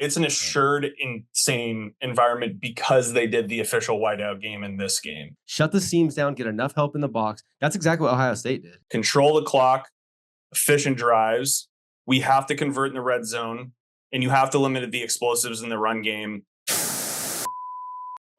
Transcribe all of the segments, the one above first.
It's an assured, insane environment because they did the official whiteout game in this game. Shut the seams down, get enough help in the box. That's exactly what Ohio State did. Control the clock, efficient drives. We have to convert in the red zone, and you have to limit the explosives in the run game.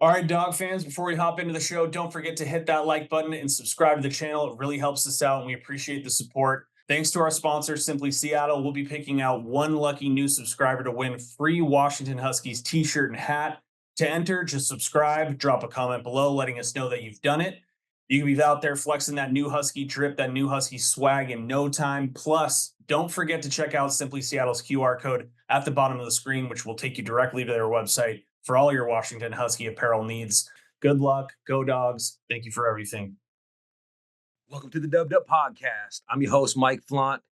All right, dog fans, before we hop into the show, don't forget to hit that like button and subscribe to the channel. It really helps us out, and we appreciate the support. Thanks to our sponsor, Simply Seattle, we'll be picking out one lucky new subscriber to win free Washington Huskies t-shirt and hat. To enter, just subscribe, drop a comment below letting us know that you've done it. You can be out there flexing that new Husky drip, that new Husky swag in no time. Plus, don't forget to check out Simply Seattle's QR code at the bottom of the screen, which will take you directly to their website for all your Washington Husky apparel needs. Good luck. Go Dogs. Thank you for everything. Welcome to the Dubbed Up Podcast. I'm your host, Mike Flaunt.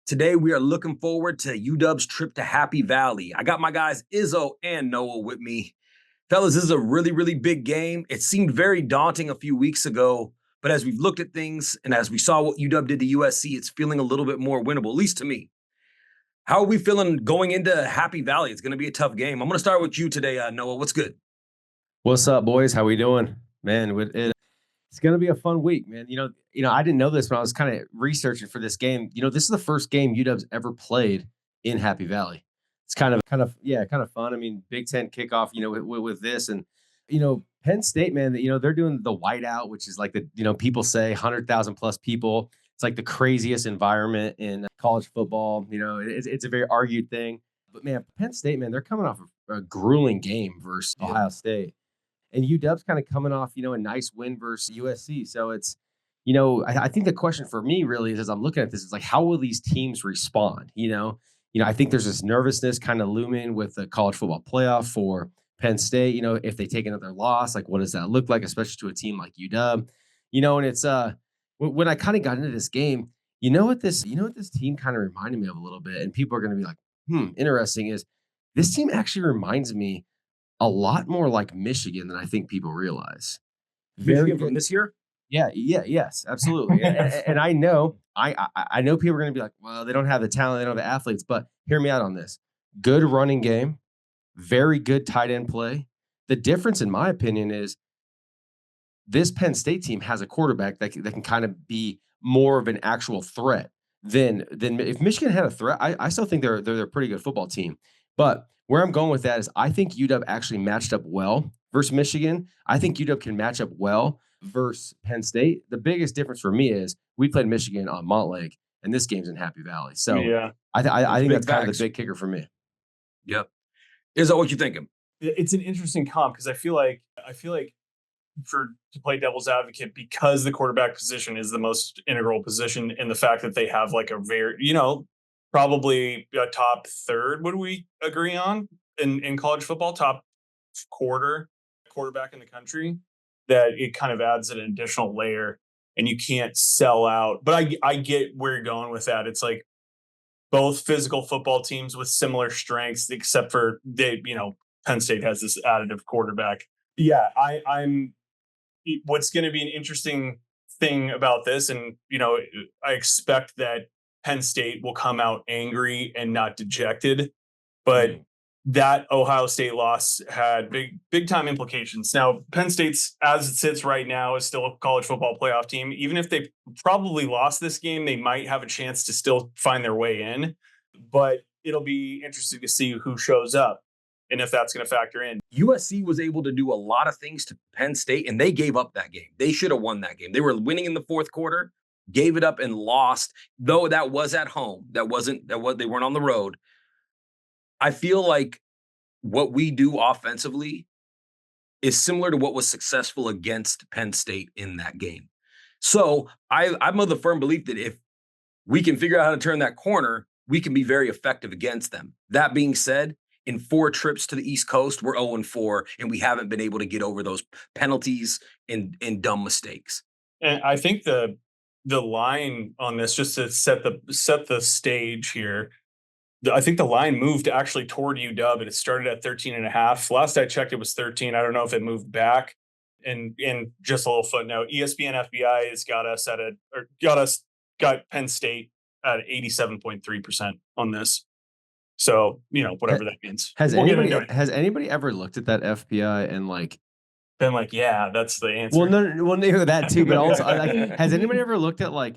Today, we are looking forward to UW's trip to Happy Valley. I got my guys Izzo and Noah with me. Fellas, this is a really, really big game. It seemed very daunting a few weeks ago, but as we've looked at things and as we saw what UW did to USC, it's feeling a little bit more winnable, at least to me. How are we feeling going into Happy Valley? It's going to be a tough game. I'm going to start with you today, Noah. What's good? What's up, boys? How we doing? Man, it's going to be a fun week, man. You know, I didn't know this when I was kind of researching for this game. You know, this is the first game UW's ever played in Happy Valley. It's kind of fun. I mean, Big Ten kickoff, you know, with this, and you know, Penn State, man, you know, they're doing the whiteout, which is like the, you know, people say 100,000 plus people. It's like the craziest environment in college football. You know, it's a very argued thing. But man, Penn State, man, they're coming off a grueling game versus Ohio State, and UW's kind of coming off, you know, a nice win versus USC. So it's, you know, I think the question for me really is, as I'm looking at this, is like, how will these teams respond? You know, I think there's this nervousness kind of looming with the college football playoff for Penn State. You know, if they take another loss, like what does that look like, especially to a team like UW? You know, and it's when I kind of got into this game, you know what this team kind of reminded me of a little bit, and people are going to be like, interesting, is this team actually reminds me a lot more like Michigan than I think people realize. Michigan from this year? Yes, absolutely. and I know people are going to be like, well, they don't have the talent, they don't have the athletes, but hear me out on this. Good running game, very good tight end play. The difference, in my opinion, is this Penn State team has a quarterback that can kind of be more of an actual threat than if Michigan had a threat. I still think they're a pretty good football team. But where I'm going with that is I think UW actually matched up well versus Michigan. I think UW can match up well versus Penn State. The biggest difference for me is we played Michigan on Montlake, and this game's in Happy Valley. So yeah, I think that's kind of the big kicker for me. Yep. Is that what you thinking? It's an interesting comp because I feel like to play devil's advocate, because the quarterback position is the most integral position, and the fact that they have like a very, you know, probably a top third, would we agree on in college football, top quarterback in the country, that it kind of adds an additional layer, and you can't sell out. But I get where you're going with that. It's like both physical football teams with similar strengths, except for Penn State has this additive quarterback. Yeah, I'm what's going to be an interesting thing about this, and you know, I expect that Penn State will come out angry and not dejected, but that Ohio State loss had big time implications. Now, Penn State's, as it sits right now, is still a college football playoff team. Even if they probably lost this game, they might have a chance to still find their way in, but it'll be interesting to see who shows up and if that's going to factor in. USC was able to do a lot of things to Penn State, and they gave up that game. They should have won that game. They were winning in the fourth quarter, gave it up, and lost. Though that was at home, they weren't on the road. I feel like what we do offensively is similar to what was successful against Penn State in that game. So I'm of the firm belief that if we can figure out how to turn that corner, we can be very effective against them. That being said, in 4 trips to the East Coast, we're 0-4, and we haven't been able to get over those penalties and dumb mistakes. And I think the line on this, just to set the stage here, I think the line moved actually toward UW, and it started at 13.5. Last I checked, it was 13. I don't know if it moved back. And just a little footnote, ESPN FBI has got Penn State at 87.3% on this. So, whatever that means. Has We'll get anybody into it. has anybody ever looked at that FPI and like Been like, yeah, that's the answer. well, no, that too, but also has anybody ever looked at like,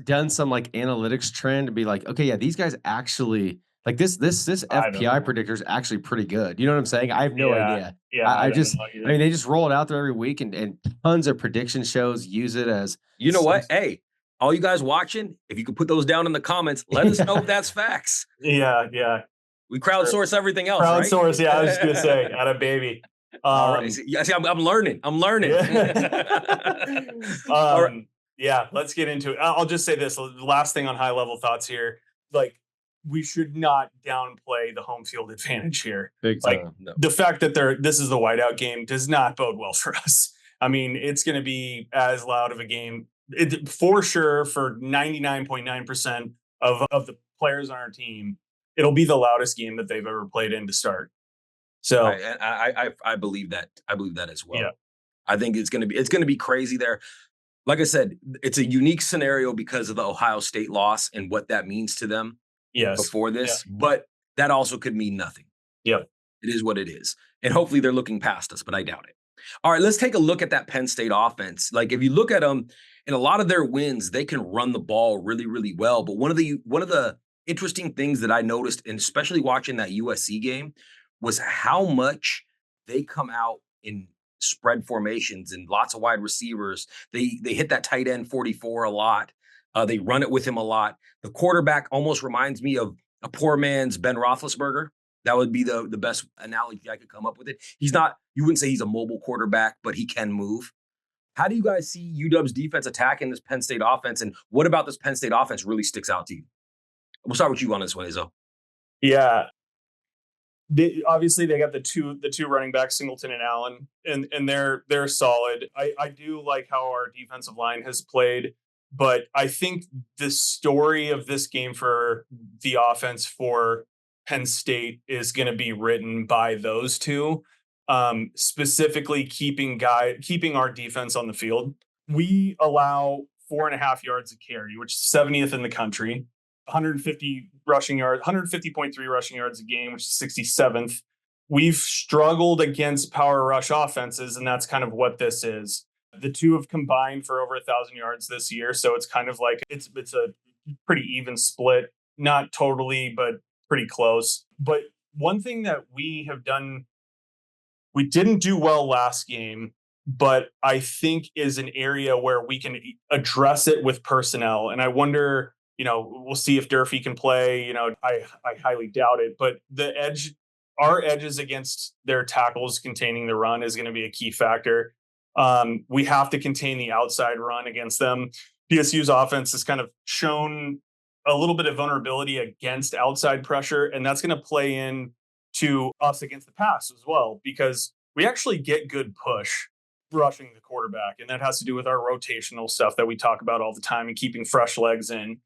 done some like analytics trend to be like, okay, yeah, these guys actually like this I don't FPI know. predictor is actually pretty good. You know what I'm saying? I have no Yeah. idea. Yeah, I don't know I mean, they just roll it out there every week and tons of prediction shows use it as You know some what? Hey, all you guys watching, if you could put those down in the comments, let us know if that's facts. Yeah. We crowdsource everything else, right? Crowdsource, yeah, I was just gonna say, at a baby. All right. See, I'm learning. I'm learning. Yeah. All right. Yeah, let's get into it. I'll just say this, the last thing on high level thoughts here, like, we should not downplay the home field advantage here. big Like, time. No. the fact that this is the whiteout game does not bode well for us. I mean, it's going to be as loud of a game for sure for 99.9% of the players on our team. It'll be the loudest game that they've ever played in to start. So I believe that. I believe that as well. Yeah. I think it's gonna be crazy there. Like I said, it's a unique scenario because of the Ohio State loss and what that means to them yes, before this, but that also could mean nothing. yeah, It is what it is. And hopefully they're looking past us, but I doubt it. All right, let's take a look at that Penn State offense. Like if you look at them in a lot of their wins, they can run the ball really, really well. But one of the interesting things that I noticed, and especially watching that USC game, was how much they come out in spread formations and lots of wide receivers. They hit that tight end 44 a lot. They run it with him a lot. The quarterback almost reminds me of a poor man's Ben Roethlisberger. That would be the best analogy I could come up with it. He's not, you wouldn't say he's a mobile quarterback, but he can move. How do you guys see UW's defense attacking this Penn State offense? And what about this Penn State offense really sticks out to you? We'll start with you on this one, Izzo. yeah. Obviously, they got the two running backs, Singleton and Allen, and they're solid. I do like how our defensive line has played, but I think the story of this game for the offense for Penn State is going to be written by those two, specifically keeping our defense on the field. We allow 4.5 yards a carry, which is 70th in the country. 150 rushing yards, 150.3 rushing yards a game, which is 67th. We've struggled against power rush offenses, and that's kind of what this is. The two have combined for over 1,000 yards this year, so it's kind of like it's a pretty even split. Not totally, but pretty close. But one thing that we have done, we didn't do well last game, but I think is an area where we can address it with personnel. And I wonder, we'll see if Durfee can play. I highly doubt it, but our edges against their tackles containing the run is going to be a key factor. We have to contain the outside run against them. PSU's offense has kind of shown a little bit of vulnerability against outside pressure, and that's going to play in to us against the pass as well, because we actually get good push rushing the quarterback, and that has to do with our rotational stuff that we talk about all the time and keeping fresh legs in.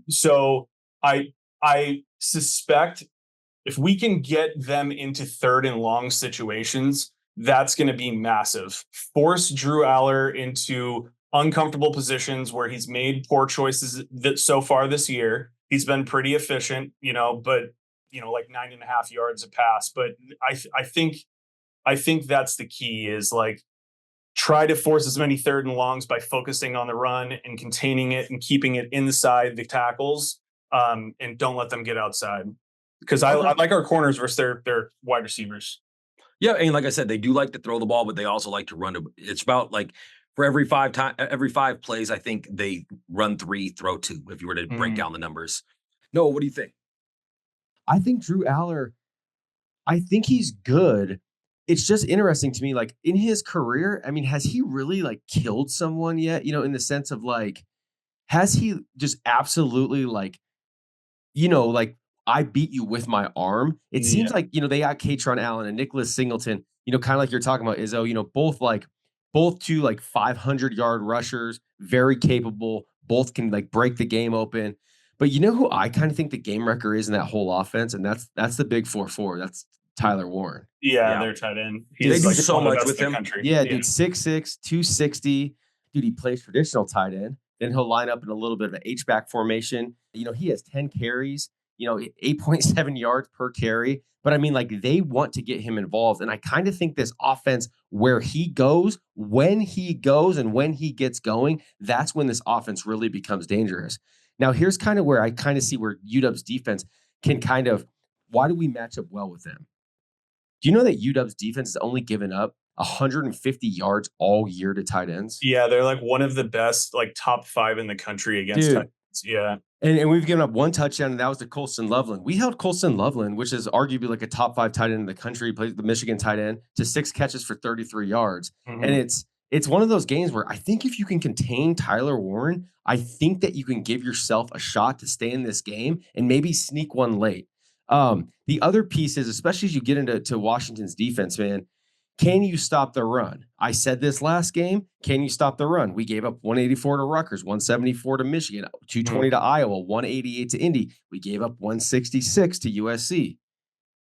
So I suspect if we can get them into third and long situations, that's going to be massive. Force Drew Aller into uncomfortable positions where he's made poor choices that so far this year. He's been pretty efficient, but like 9.5 yards a pass. But I think that's the key, is like, try to force as many third and longs by focusing on the run and containing it and keeping it inside the tackles, and don't let them get outside. Because I like our corners versus their wide receivers. Yeah, and like I said, they do like to throw the ball, but they also like to run. It's about like for every 5 plays, I think they run 3, throw 2. If you were to break down the numbers, Noah, what do you think? I think Drew Aller, I think he's good. It's just interesting to me, like in his career, I mean, has he really like killed someone yet? In the sense of like, has he just absolutely like, like I beat you with my arm? It seems like, they got Katron Allen and Nicholas Singleton, kind of like you're talking about, Izzo, both two like 500-yard rushers, very capable, both can like break the game open. But who I kind of think the game wrecker is in that whole offense, and that's the big 4-4. That's Tyler Warren. Yeah, they're tight end. They do so much with him. Yeah, dude, 6'6", 260. Dude, he plays traditional tight end. Then he'll line up in a little bit of an H-back formation. He has 10 carries. 8.7 yards per carry. But I mean, like, they want to get him involved. And I kind of think this offense, where he goes, and when he gets going, that's when this offense really becomes dangerous. Now, here's kind of where I kind of see where UW's defense can kind of, why do we match up well with them? Do you know that UW's defense has only given up 150 yards all year to tight ends? Yeah, they're like one of the best, like top 5 in the country against Dude. tight ends. Yeah. And we've given up one touchdown, and that was to Colston Loveland. We held Colston Loveland, which is arguably like a top 5 tight end in the country, plays the Michigan tight end, to 6 catches for 33 yards. Mhm. And it's one of those games where I think if you can contain Tyler Warren, I think that you can give yourself a shot to stay in this game and maybe sneak one late. The other piece is, especially as you get into Washington's defense, man, can you stop the run? I said this last game. Can you stop the run? We gave up 184 to Rutgers, 174 to Michigan, 220 to Iowa, 188 to Indy. We gave up 166 to USC.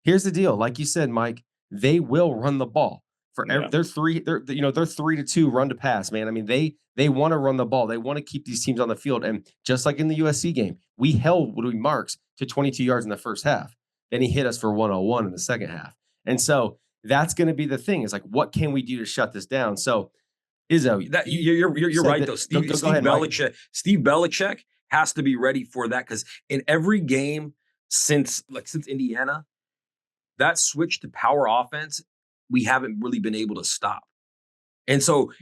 Here's the deal. Like you said, Mike, they will run the ball. They're 3-2 run to pass, man. I mean, they want to run the ball. They want to keep these teams on the field. And just like in the USC game, we held Woody Marks to 22 yards in the first half. Then he hit us for 101 in the second half. And so that's going to be the thing, is like, what can we do to shut this down? So, Izzo, you're right, though. Steve ahead, Belichick has to be ready for that, because in every game since Indiana, that switch to power offense, we haven't really been able to stop. And so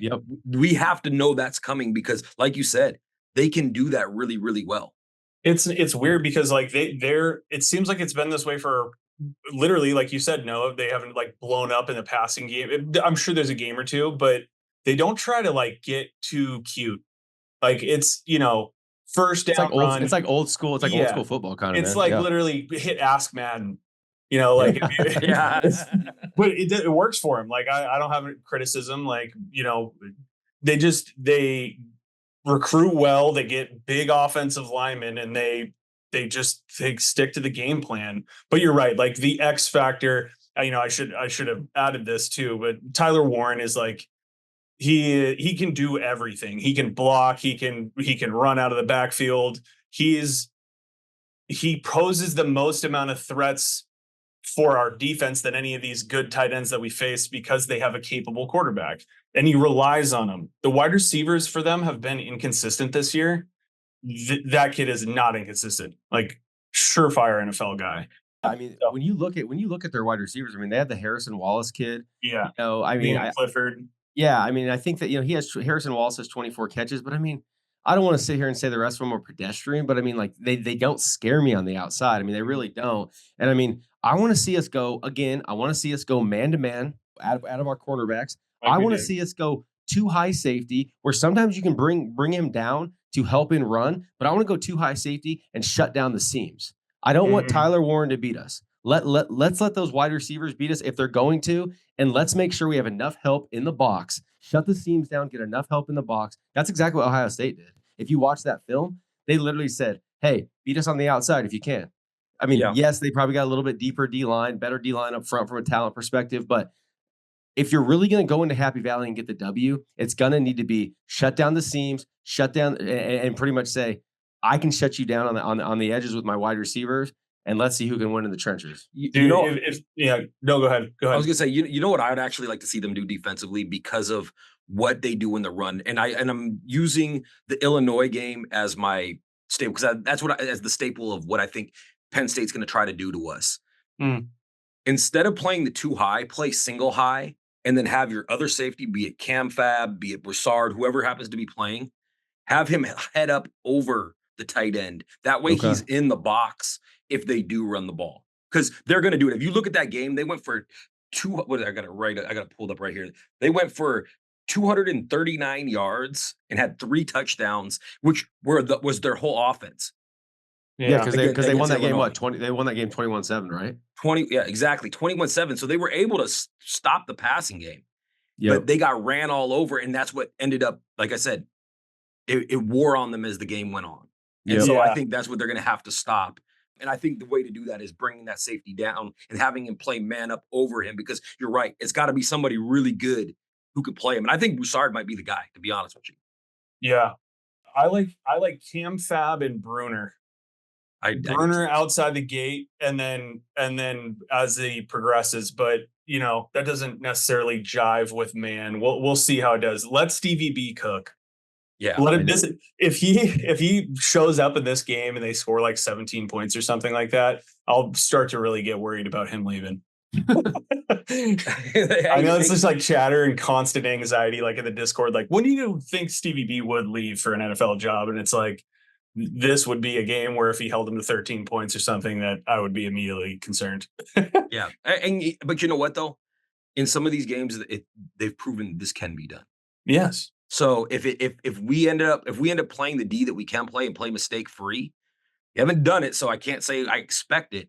we have to know that's coming, because, like you said, they can do that really, really well. It's weird because, like, it seems like it's been this way for literally, like you said, Noah, they haven't, like, blown up in the passing game. I'm sure there's a game or two, but they don't try to, like, get too cute. Like, it's, first down run. It's like old school. It's like old school football kind of. It's like literally hit Ask Madden. Like, but it works for him. Like, I don't have any criticism. Like, they recruit well. They get big offensive linemen, and they stick to the game plan. But you're right. Like, the X factor, I should have added this too, but Tyler Warren is like, he can do everything. He can block. He can run out of the backfield. He poses the most amount of threats for our defense than any of these good tight ends that we face, because they have a capable quarterback and he relies on them. The wide receivers for them have been inconsistent this year. That kid is not inconsistent. Like, surefire NFL guy. I mean, when you look at their wide receivers, I mean, they had the Harrison Wallace kid. Yeah. Clifford. Yeah. I mean, I think that, he has Harrison Wallace has 24 catches, but I mean, I don't want to sit here and say the rest of them are pedestrian, but I mean, like, they don't scare me on the outside. I mean, they really don't. And I mean, I want to see us go again. I want to see us go man to man out of our cornerbacks. I want to see us go too high safety, where sometimes you can bring him down to help in run, but I want to go too high safety and shut down the seams. I don't want Tyler Warren to beat us. Let's let those wide receivers beat us if they're going to, and let's make sure we have enough help in the box. Shut the seams down, get enough help in the box. That's exactly what Ohio State did. If you watch that film, they literally said, hey, beat us on the outside if you can. I mean, yes, they probably got a little bit deeper D-line, better D-line up front from a talent perspective, but if you're really going to go into Happy Valley and get the W, it's going to need to be shut down the seams, shut down, and pretty much say, I can shut you down on the edges with my wide receivers, and let's see who can win in the trenches. Go ahead. I was gonna say, you know what I would actually like to see them do defensively, because of what they do in the run, and I'm using the Illinois game as my staple, because that's as the staple of what I think Penn State's going to try to do to us. Instead of playing the two high, play single high, and then have your other safety, be it Cam Fab, be it Broussard, whoever happens to be playing, have him head up over the tight end. That way he's in the box if they do run the ball, because they're going to do it. If you look at that game, they went for I got it pulled up right here. They went for 239 yards and had 3 touchdowns, which was their whole offense. Yeah, because they won that game. They won that game 21-7, right? 20. Yeah, exactly. 21-7. So they were able to stop the passing game, but they got ran all over, and that's what ended up. Like I said, it wore on them as the game went on, and so I think that's what they're going to have to stop. And I think the way to do that is bringing that safety down and having him play man up over him, because you're right, it's got to be somebody really good who could play him. And I think Broussard might be the guy, to be honest with you. Yeah, I like Cam Fab and Bruner. I do Burner too. outside the gate, and then as he progresses, but that doesn't necessarily jive with man. We'll see how it does. Let Stevie B cook. Yeah. Let I him know. this if he shows up in this game and they score like 17 points or something like that, I'll start to really get worried about him leaving. I know it's just like chatter and constant anxiety, like in the Discord. Like, when do you think Stevie B would leave for an NFL job? And it's like, this would be a game where if he held him to 13 points or something, that I would be immediately concerned. Yeah. But you know what though? In some of these games, they've proven this can be done. Yes. So if we end up playing the D that we can play and play mistake free, we haven't done it, so I can't say I expect it,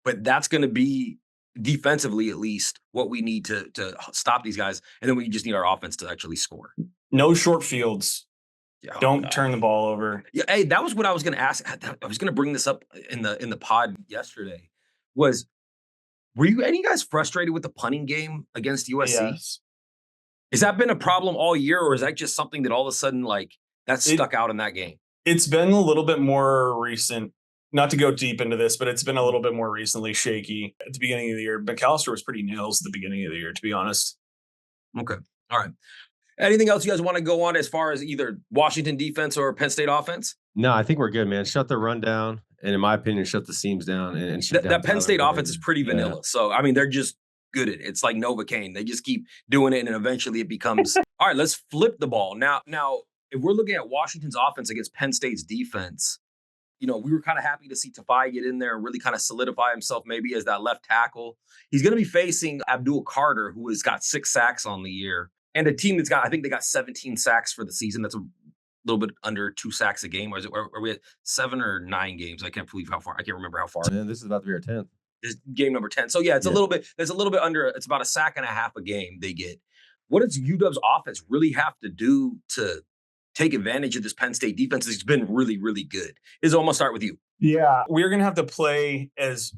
but that's going to be defensively at least what we need to stop these guys, and then we just need our offense to actually score. No short fields. Yeah, oh Don't God. turn the ball over. Yeah, hey, that was what I was going to ask. I was going to bring this up in the pod yesterday. Were you any guys frustrated with the punting game against USC? Yes. Has that been a problem all year, or is that just something that all of a sudden that It- stuck out in that game? It's been a little bit more recent. Not to go deep into this, but it's been a little bit more recently shaky at the beginning of the year. McAllister was pretty nails at the beginning of the year, to be honest. Okay. All right. Anything else you guys want to go on as far as either Washington defense or Penn State offense? No, I think we're good, man. Shut the run down, and in my opinion, shut the seams down and shoot down That Penn Tyler State Boyd. offense is pretty Yeah. vanilla. So, I mean, they're just good at it. It's like Novocaine. They just keep doing it, and eventually it becomes all right. Let's flip the ball now. If we're looking at Washington's offense against Penn State's defense, we were kind of happy to see Tafai get in there and really kind of solidify himself maybe as that left tackle. He's going to be facing Abdul Carter, who has got 6 sacks on the year, and a team that's I think they got 17 sacks for the season. That's a little bit under 2 sacks a game. Or are we at 7 or 9 games? I can't believe how far. I can't remember how far. Man, this is about to be our 10th. This is game number 10. So yeah, it's a little bit. There's a little bit under. It's about a sack and a half a game they get. What does UW's offense really have to do to take advantage of this Penn State defense? It's been really, really good. Izzo, I'm gonna start with you. Yeah, we're going to have to play as,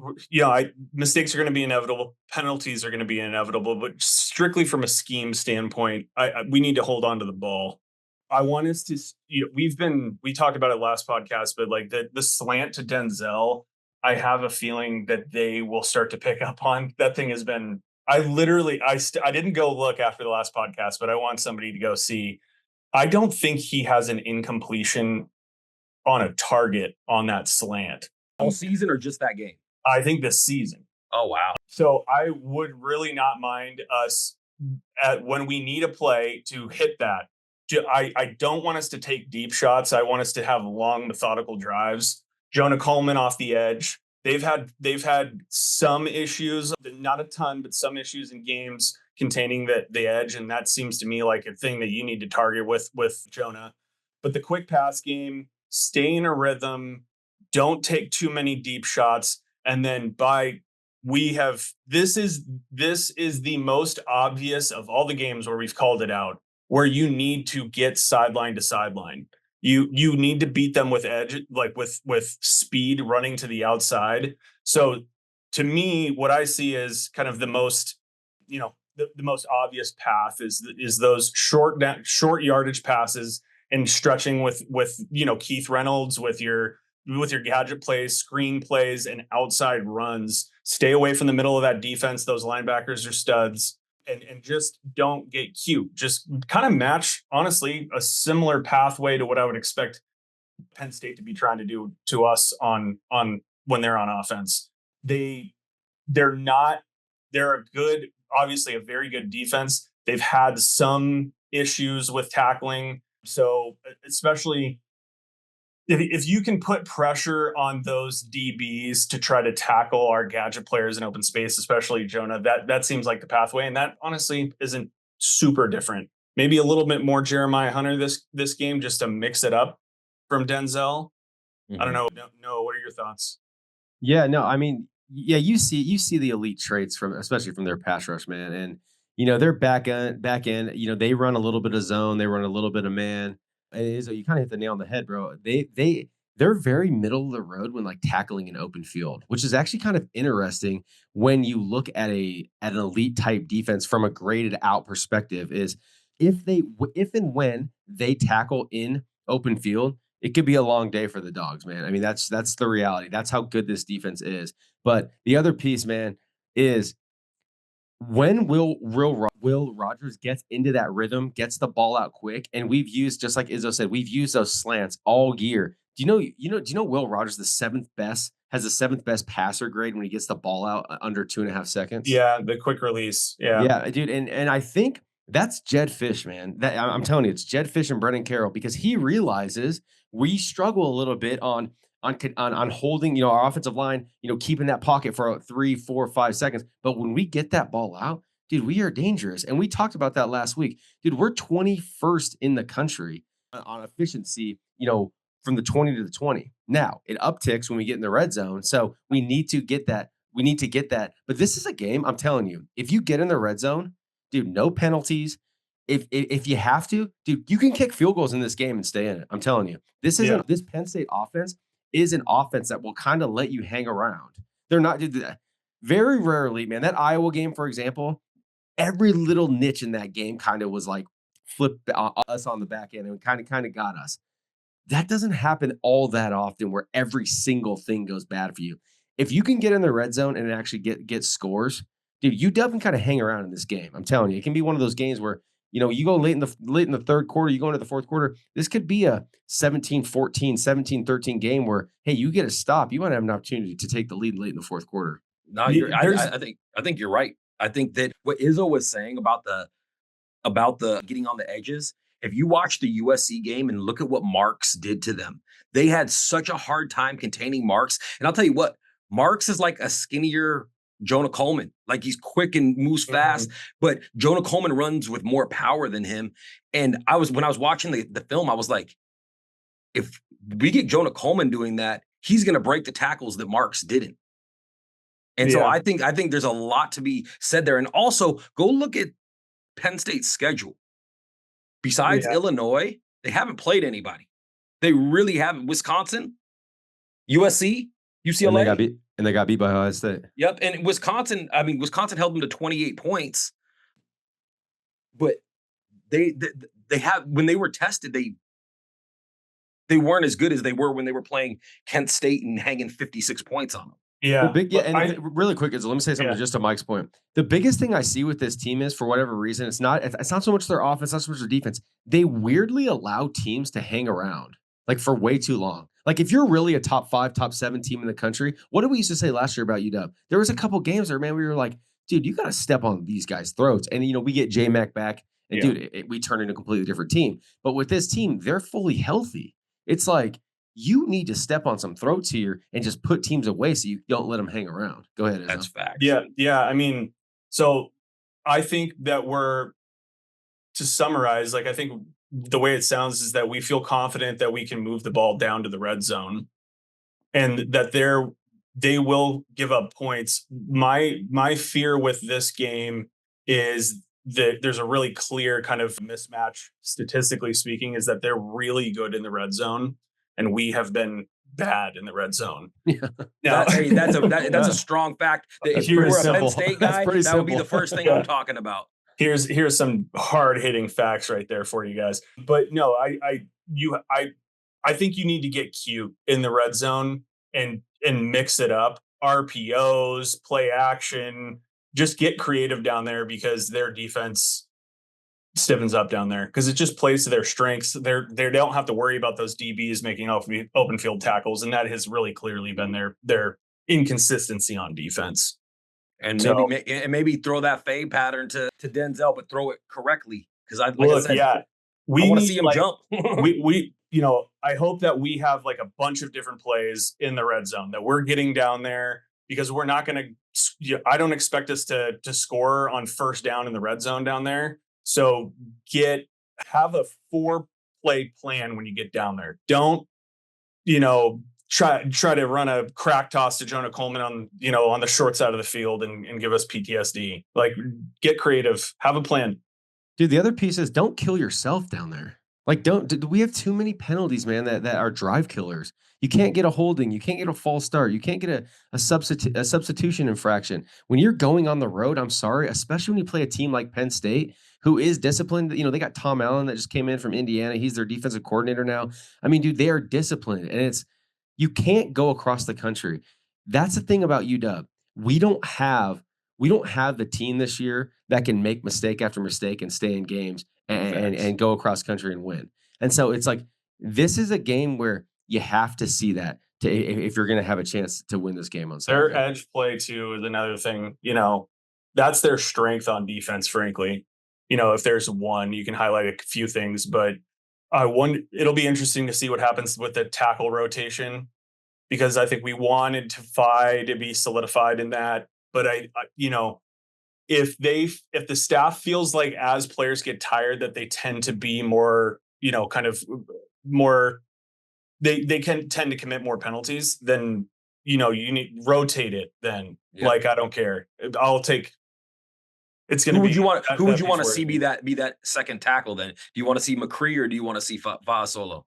mistakes are going to be inevitable. Penalties are going to be inevitable, but strictly from a scheme standpoint, we need to hold on to the ball. I want us to, we talked about it last podcast, but like the slant to Denzel, I have a feeling that they will start to pick up on. That thing has been, I didn't go look after the last podcast, but I want somebody to go see. I don't think he has an incompletion on a target on that slant all season or just that game. I think this season. Oh wow. So I would really not mind us when we need a play to hit that. I don't want us to take deep shots. I want us to have long, methodical drives. Jonah Coleman off the edge. They've had some issues, not a ton, but some issues in games containing the edge, and that seems to me like a thing that you need to target with Jonah. But the quick pass game, stay in a rhythm, don't take too many deep shots, and then this is the most obvious of all the games where we've called it out, where you need to get sideline to sideline. You need to beat them with edge, like with speed running to the outside. So to me, what I see is kind of the most, the most obvious path is those short yardage passes and stretching with Keith Reynolds with your gadget plays, screen plays, and outside runs. Stay away from the middle of that defense. Those linebackers are studs. And just don't get cute. Just kind of match, honestly, a similar pathway to what I would expect Penn State to be trying to do to us on when they're on offense. They're obviously a very good defense. They've had some issues with tackling. So especially if you can put pressure on those DBs to try to tackle our gadget players in open space, especially Jonah, that seems like the pathway. And that honestly isn't super different. Maybe a little bit more Jeremiah Hunter this game just to mix it up from Denzel. Mm-hmm. I don't know. No, what are your thoughts? Yeah, no, I mean, yeah, you see the elite traits especially from their pass rush, man. And their back end, they run a little bit of zone, they run a little bit of man. And you kind of hit the nail on the head, bro. They're very middle of the road when like tackling an open field, which is actually kind of interesting when you look at an elite type defense from a graded out perspective. Is if and when they tackle in open field, it could be a long day for the Dogs, man. I mean, that's the reality. That's how good this defense is. But the other piece, man, is when Will Rogers gets into that rhythm, gets the ball out quick, and we've used, just like Izzo said, we've used those slants all year. Do you know Will Rogers has the seventh best passer grade when he gets the ball out under 2.5 seconds? Yeah, the quick release. Yeah. Yeah, dude, and I think that's Jed Fish, man. I'm telling you, it's Jed Fish and Brennan Carroll, because he realizes we struggle a little bit on holding, our offensive line, keeping that pocket for 3, 4, 5 seconds. But when we get that ball out, dude, we are dangerous. And we talked about that last week. Dude, we're 21st in the country on efficiency, from the 20 to the 20. Now, it upticks when we get in the red zone. So we need to get that. We need to get that. But this is a game, I'm telling you, if you get in the red zone, dude, no penalties. If you have to, dude, you can kick field goals in this game and stay in it. I'm telling you. This Penn State offense is an offense that will kind of let you hang around. They're not, dude, very rarely, man. That Iowa game, for example, every little niche in that game kind of was like flipped us on the back end and kind of got us. That doesn't happen all that often where every single thing goes bad for you. If you can get in the red zone and actually get scores, dude, you definitely kind of hang around in this game. I'm telling you, it can be one of those games where, you go late in the third quarter, you go into the fourth quarter. This could be a 17-14, 17-13 game where, hey, you get a stop. You might have an opportunity to take the lead late in the fourth quarter. No, I think you're right. I think that what Izzo was saying about the getting on the edges. If you watch the USC game and look at what Marks did to them, they had such a hard time containing Marks. And I'll tell you what, Marks is like a skinnier Jonah Coleman. Like, he's quick and moves fast, but Jonah Coleman runs with more power than him. And when I was watching the film, I was like, if we get Jonah Coleman doing that, he's going to break the tackles that Marks didn't. And so I think there's a lot to be said there. And also, go look at Penn State's schedule. Besides Illinois, they haven't played anybody. They really haven't. Wisconsin, USC, UCLA. And they got beat by Ohio State. Yep. And Wisconsin held them to 28 points. But they have, when they were tested, they weren't as good as they were when they were playing Kent State and hanging 56 points on them. Yeah. Really quick, let me say something just to Mike's point. The biggest thing I see with this team is, for whatever reason, it's not so much their offense, not so much their defense. They weirdly allow teams to hang around like for way too long. Like, if you're really a top 5, top 7 team in the country, what did we used to say last year about UW? There was a couple games where, man, we were like, dude, you got to step on these guys' throats. And, we get J-Mac back, and dude, we turn into a completely different team. But with this team, they're fully healthy. It's like, you need to step on some throats here and just put teams away so you don't let them hang around. Go ahead. That's facts. Yeah. I mean, so I think that to summarize, like, I think the way it sounds is that we feel confident that we can move the ball down to the red zone, and that they will give up points. My fear with this game is that there's a really clear kind of mismatch, statistically speaking, is that they're really good in the red zone, and we have been bad in the red zone. Yeah. Now, that's a strong fact. That if you were a Penn State guy, that would be the first thing I'm talking about. Here's some hard hitting facts right there for you guys. But no, I think you need to get cute in the red zone and mix it up. RPOs, play action, just get creative down there, because their defense stiffens up down there, because it just plays to their strengths. They don't have to worry about those DBs making open field tackles, and that has really clearly been their inconsistency on defense. And maybe throw that fade pattern to Denzel, but throw it correctly. Because I want to see him jump. I hope that we have like a bunch of different plays in the red zone that we're getting down there, because we're not going to. I don't expect us to score on first down in the red zone down there. So have a 4-play plan when you get down there. Don't try to run a crack toss to Jonah Coleman on the short side of the field and give us PTSD. Like, get creative, have a plan. Dude, the other piece is, don't kill yourself down there. Like, we have too many penalties, man, that are drive killers. You can't get a holding. You can't get a false start. You can't get a substitution infraction. When you're going on the road, I'm sorry, especially when you play a team like Penn State, who is disciplined. You know, they got Tom Allen that just came in from Indiana. He's their defensive coordinator now. I mean, dude, they are disciplined, and you can't go across the country. That's the thing about UW. We don't have the team this year that can make mistake after mistake and stay in games and go across country and win. And so it's like, this is a game where you have to see that if you're going to have a chance to win this game on Saturday. Their edge play too is another thing. You know, that's their strength on defense. Frankly, you know, if there's one, you can highlight a few things, but it'll be interesting to see what happens with the tackle rotation, because I think we wanted Tafai to be solidified in that. But you know, if the staff feels like as players get tired that they tend to be more, you know, kind of more, they can tend to commit more penalties, then, you know, you need rotate it then. Yeah. Like, I don't care. I'll take. It's going to be. Who would you want to see be that second tackle then? Do you want to see McCree or do you want to see Solo?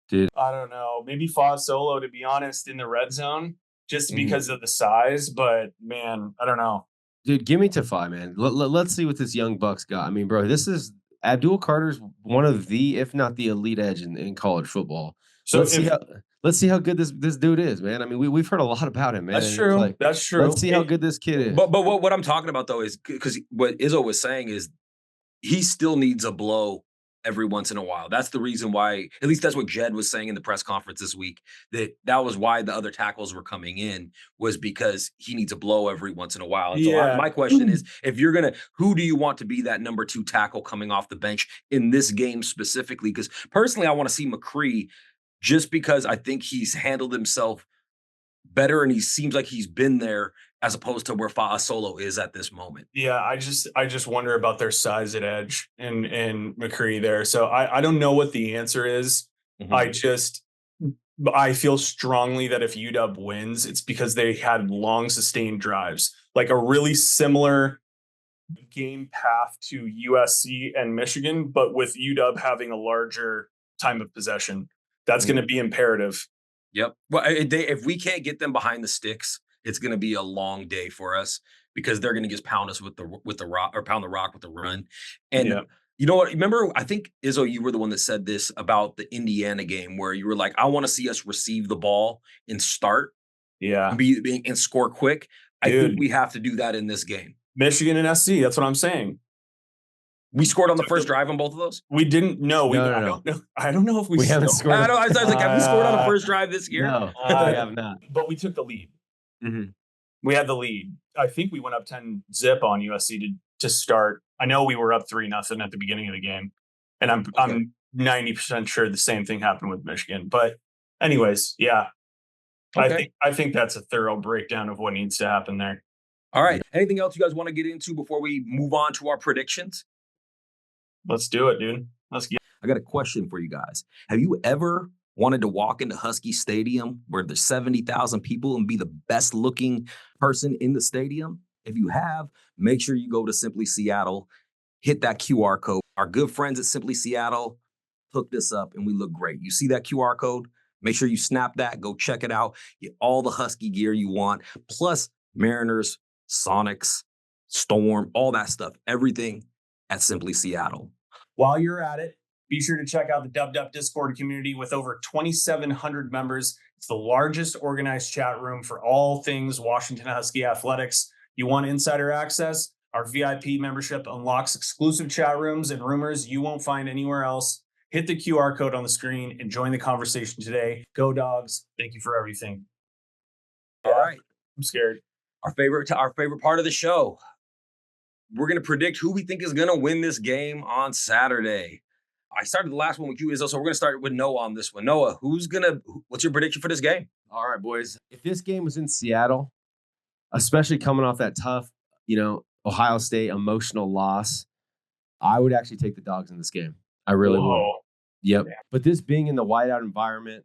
Dude, I don't know. Maybe Solo, to be honest, in the red zone, just because of the size. But man, I don't know. Dude, give me Tafai, man. Let's see what this young Buck's got. I mean, bro, this is Abdul Carter's one of the, if not the elite edge in college football. So let's see how good this dude is, man. I mean, we've heard a lot about him, man. That's true. Like, that's true. Let's see how good this kid is. But what I'm talking about though is because what Izzo was saying is he still needs a blow every once in a while. That's the reason why, at least that's what Jed was saying in the press conference this week, that was why the other tackles were coming in, was because he needs a blow every once in a while. And so my question is, if you're going to, who do you want to be that number 2 tackle coming off the bench in this game specifically? Because personally, I want to see McCree, just because I think he's handled himself better and he seems like he's been there as opposed to where Solo is at this moment. Yeah, I just wonder about their size at edge and McCree there. So I don't know what the answer is. Mm-hmm. I feel strongly that if UW wins, it's because they had long sustained drives, like a really similar game path to USC and Michigan, but with UW having a larger time of possession. That's going to be imperative. Yep. Well, if we can't get them behind the sticks, it's going to be a long day for us, because they're going to just pound us with the rock, or pound the rock with the run. And you know what? Remember, I think Izzo, you were the one that said this about the Indiana game, where you were like, I want to see us receive the ball and start, and score quick. I think we have to do that in this game. Michigan and SC. That's what I'm saying. We scored on the first drive on both of those? We didn't. No. I don't know if we haven't scored. I was like, have we scored on the first drive this year? No, I have not. But we took the lead. Mm-hmm. We had the lead. I think we went up 10-0 on USC to start. I know we were up 3-0 at the beginning of the game, and I'm 90% sure the same thing happened with Michigan. But anyways, yeah, I think that's a thorough breakdown of what needs to happen there. All right. Anything else you guys want to get into before we move on to our predictions? Let's do it, dude. I got a question for you guys. Have you ever wanted to walk into Husky Stadium where there's 70,000 people and be the best looking person in the stadium? If you have, make sure you go to Simply Seattle, hit that QR code. Our good friends at Simply Seattle hooked us up and we look great. You see that QR code? Make sure you snap that, go check it out. Get all the Husky gear you want, plus Mariners, Sonics, Storm, all that stuff, everything at Simply Seattle. While you're at it, be sure to check out the Dub Discord community with over 2,700 members. It's the largest organized chat room for all things Washington Husky athletics. You want insider access? Our VIP membership unlocks exclusive chat rooms and rumors you won't find anywhere else. Hit the QR code on the screen and join the conversation today. Go Dogs. Thank you for everything. All right. I'm scared. Our favorite part of the show. We're going to predict who we think is going to win this game on Saturday. I started the last one with you, Izzo, so we're going to start with Noah on this one. Noah, what's your prediction for this game? All right, boys. If this game was in Seattle, especially coming off that tough, Ohio State emotional loss, I would actually take the Dogs in this game. I really would. Yep. Yeah. But this being in the whiteout environment,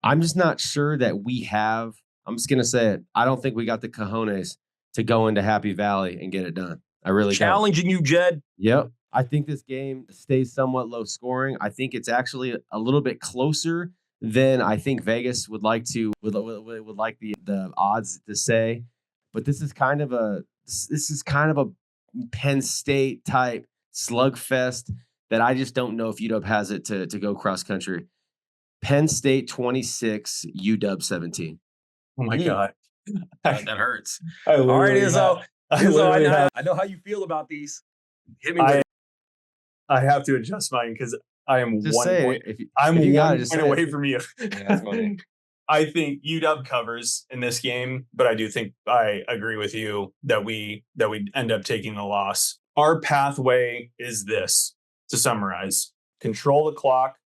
I'm just not sure that we have, I'm just going to say it, I don't think we got the cojones to go into Happy Valley and get it done. I really challenging you, Jed. Yep. I think this game stays somewhat low scoring. I think it's actually a little bit closer than I think Vegas would like the odds to say. But this is kind of a Penn State type slugfest that I just don't know if UW has it to go cross country. Penn State 26, UW 17. Oh my God. That hurts. I All right, literally Izzo. I Izzo, literally have- I know how you feel about these. Hit me with I have to adjust mine because I am Just one say point. it. I'm if you got one it, just point say away it. from you. Yeah, that's funny. I think UW covers in this game, but I do think I agree with you that we end up taking the loss. Our pathway is this, to summarize: control the clock,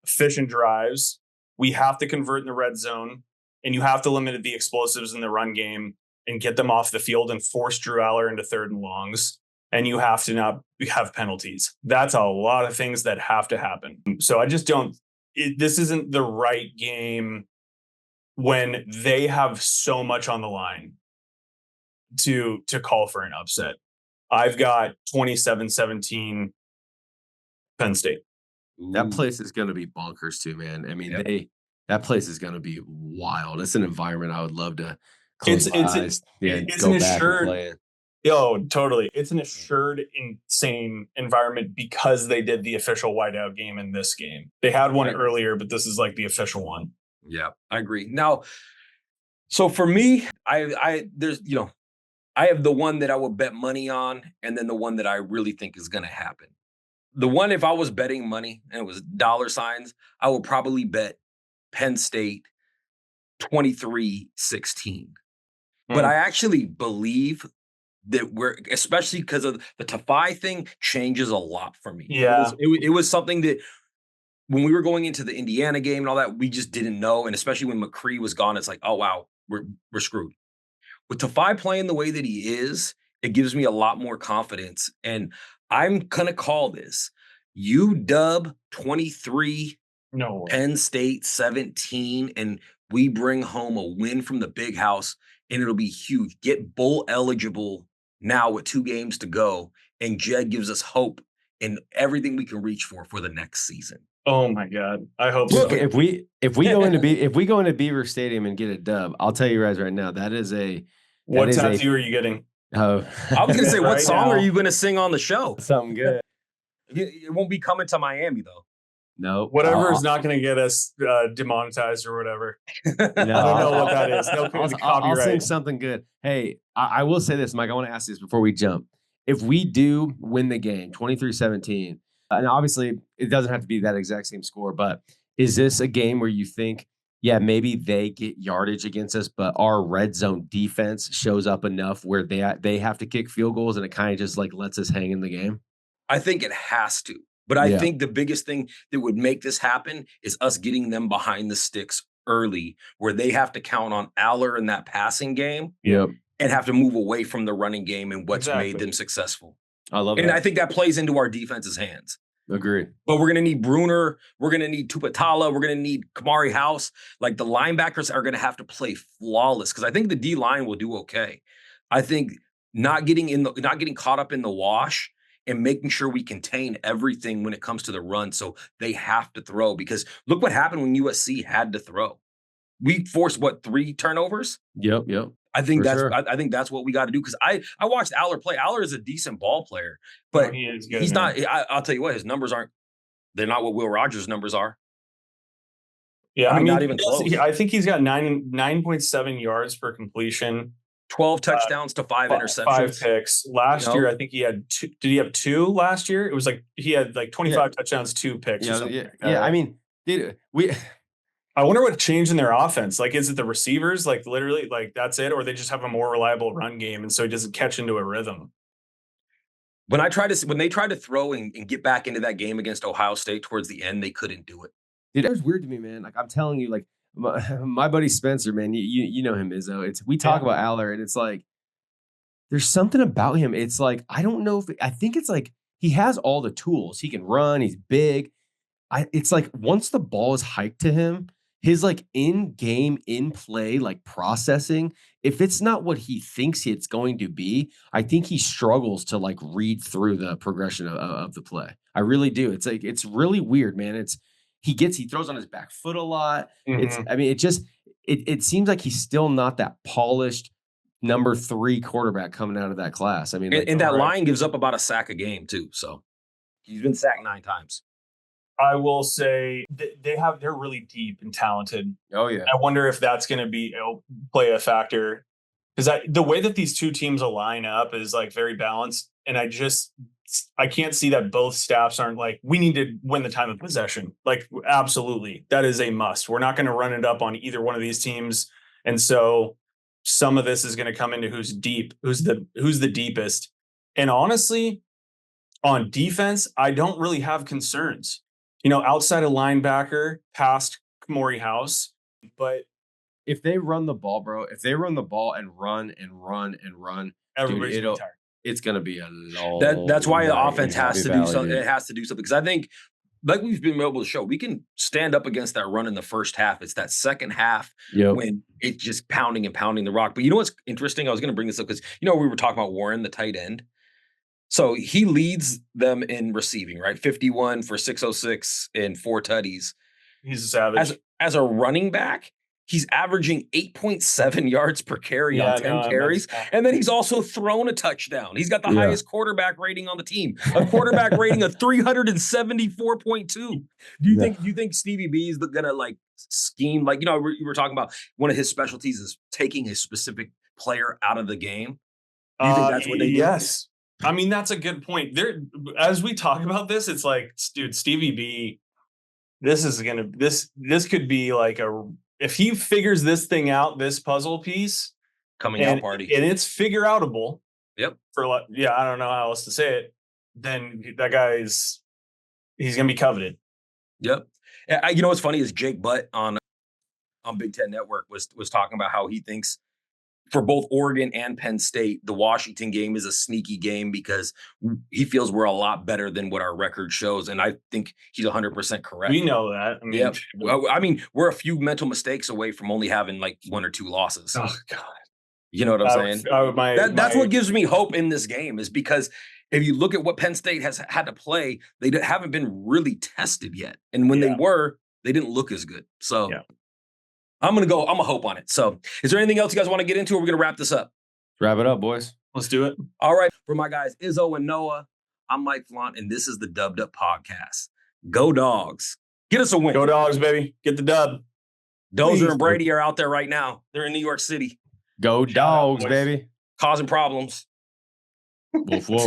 efficient drives. We have to convert in the red zone, and you have to limit the explosives in the run game and get them off the field and force Drew Aller into 3rd and longs. And you have to not have penalties. That's a lot of things that have to happen. So I just don't. This isn't the right game when they have so much on the line to call for an upset. I've got 27-17 Penn State. That place is going to be bonkers too, man. I mean, that place is going to be wild. It's an environment I would love to close my eyes. It's go an back assured, and play it. Oh, totally. It's an assured, insane environment because they did the official whiteout game in this game. They had one earlier, but this is like the official one. Yeah, I agree. Now, so for me, I have the one that I would bet money on, and then the one that I really think is going to happen. The one, if I was betting money and it was dollar signs, I would probably bet Penn State 23-16. But I actually believe that especially because of the Tafai thing, changes a lot for me. Yeah. It was something that when we were going into the Indiana game and all that, we just didn't know. And especially when McCree was gone, it's like, oh, wow, we're screwed. With Tafai playing the way that he is, it gives me a lot more confidence. And I'm going to call this UW 23, No way. Penn State 17, and we bring home a win from the big house, and it'll be huge. Get bowl eligible now with 2 games to go, and Jed gives us hope in everything we can reach for the next season. Oh my God, I hope Look, so. if we go into Beaver Stadium and get a dub, I'll tell you guys right now, that is a What tattoo are you getting? I was going to say, what song are you going to sing on the show? Something good. It won't be Coming to Miami, though. No, whatever is not going to get us demonetized or whatever. No, I don't know what that is. No I'll sing something good. Hey, I will say this, Mike. I want to ask this before we jump. If we do win the game, 23-17, and obviously it doesn't have to be that exact same score, but is this a game where you think, yeah, maybe they get yardage against us, but our red zone defense shows up enough where they have to kick field goals and it kind of just like lets us hang in the game? I think it has to. But I think the biggest thing that would make this happen is us getting them behind the sticks early, where they have to count on Aller in that passing game and have to move away from the running game and what's made them successful. I love and that. I think that plays into our defense's hands. Agreed. But we're going to need Bruner. We're going to need Tupatala. We're going to need Kamari House. Like, the linebackers are going to have to play flawless because I think the D-line will do okay. I think not getting caught up in the wash and making sure we contain everything when it comes to the run. So they have to throw, because look what happened when USC had to throw. We forced 3 turnovers? Yep. I think I think that's what we got to do, because I watched Aller play. Aller is a decent ball player, but he's not. I'll tell you what, his numbers they're not what Will Rogers' numbers are. Yeah, I mean not even close. I think he's got 9.7 yards per completion. 12 touchdowns to 5 interceptions. 5 picks. Last year, I think he had 2. Did he have 2 last year? It was like he had like 25 touchdowns, 2 picks. I mean, dude, I wonder what changed in their offense. Like, is it the receivers? Like, literally, like that's it, or they just have a more reliable run game, and so he doesn't catch into a rhythm. When they tried to throw and get back into that game against Ohio State towards the end, they couldn't do it. Dude, that was weird to me, man. Like, I'm telling you, like, my buddy Spencer, man, you know him, Izzo. We talk about Aller, and it's like there's something about him. It's like I don't know I think it's like he has all the tools. He can run. He's big. It's like once the ball is hiked to him, his like in-game, in-play, like processing, if it's not what he thinks it's going to be, I think he struggles to like read through the progression of the play. I really do. It's like it's really weird, man. he throws on his back foot a lot. Mhm. It seems like he's still not that polished number 3 quarterback coming out of that class. I mean, like, And that Right. line gives up about a sack a game too. So he's been sacked 9 times. I will say they're really deep and talented. oh yeah, I wonder if that's going to play a factor, because the way that these two teams align up is like very balanced, and I can't see that both staffs aren't like, we need to win the time of possession. Like, absolutely, that is a must. We're not going to run it up on either one of these teams, and so some of this is going to come into who's the deepest. And honestly, on defense, I don't really have concerns. Outside of linebacker, past Kamori House, but if they run the ball, bro, if they run the ball and run and run and run, everybody's gonna be tired. it's gonna be a long. That's why the night offense in has Happy to do Valley, something. dude. It has to do something because I think, like we've been able to show, we can stand up against that run in the first half. It's that second half Yep. when it's just pounding and pounding the rock. But you know what's interesting? I was going to bring this up because we were talking about Warren, the tight end. So he leads them in receiving, right? 51 for 606 and 4 tutties. He's a savage. As a running back, he's averaging 8.7 yards per carry on 10 carries. And then he's also thrown a touchdown. He's got the highest quarterback rating on the team, a quarterback rating of 374.2. Do you think Stevie B is gonna like scheme? Like, we were talking about one of his specialties is taking a specific player out of the game. Do you think that's what they do? Yes. I mean, that's a good point. There, as we talk about this, it's like, dude, Stevie B, this could be like if he figures this thing out, this puzzle piece coming out party, and it's figure outable. Yep. I don't know how else to say it. Then that he's gonna be coveted. Yep. What's funny is Jake Butt on Big Ten Network was talking about how he thinks for both Oregon and Penn State, the Washington game is a sneaky game because he feels we're a lot better than what our record shows. And I think he's 100% correct. We know that. I mean, we're a few mental mistakes away from only having like 1 or 2 losses. Oh, God. You know what I'm saying? That's what gives me hope in this game is because if you look at what Penn State has had to play, they haven't been really tested yet. And when they were, they didn't look as good. So I'm going to hope on it. So is there anything else you guys want to get into, or we're going to wrap this up? Wrap it up, boys. Let's do it. All right. For my guys, Izzo and Noah, I'm Mike Flaunt, and this is the Dubbed Up Podcast. Go Dogs. Get us a win. Go Dogs, baby. Get the dub. Dozer and Brady are out there right now. They're in New York City. Go Dogs, baby. Causing problems. Woof, woof.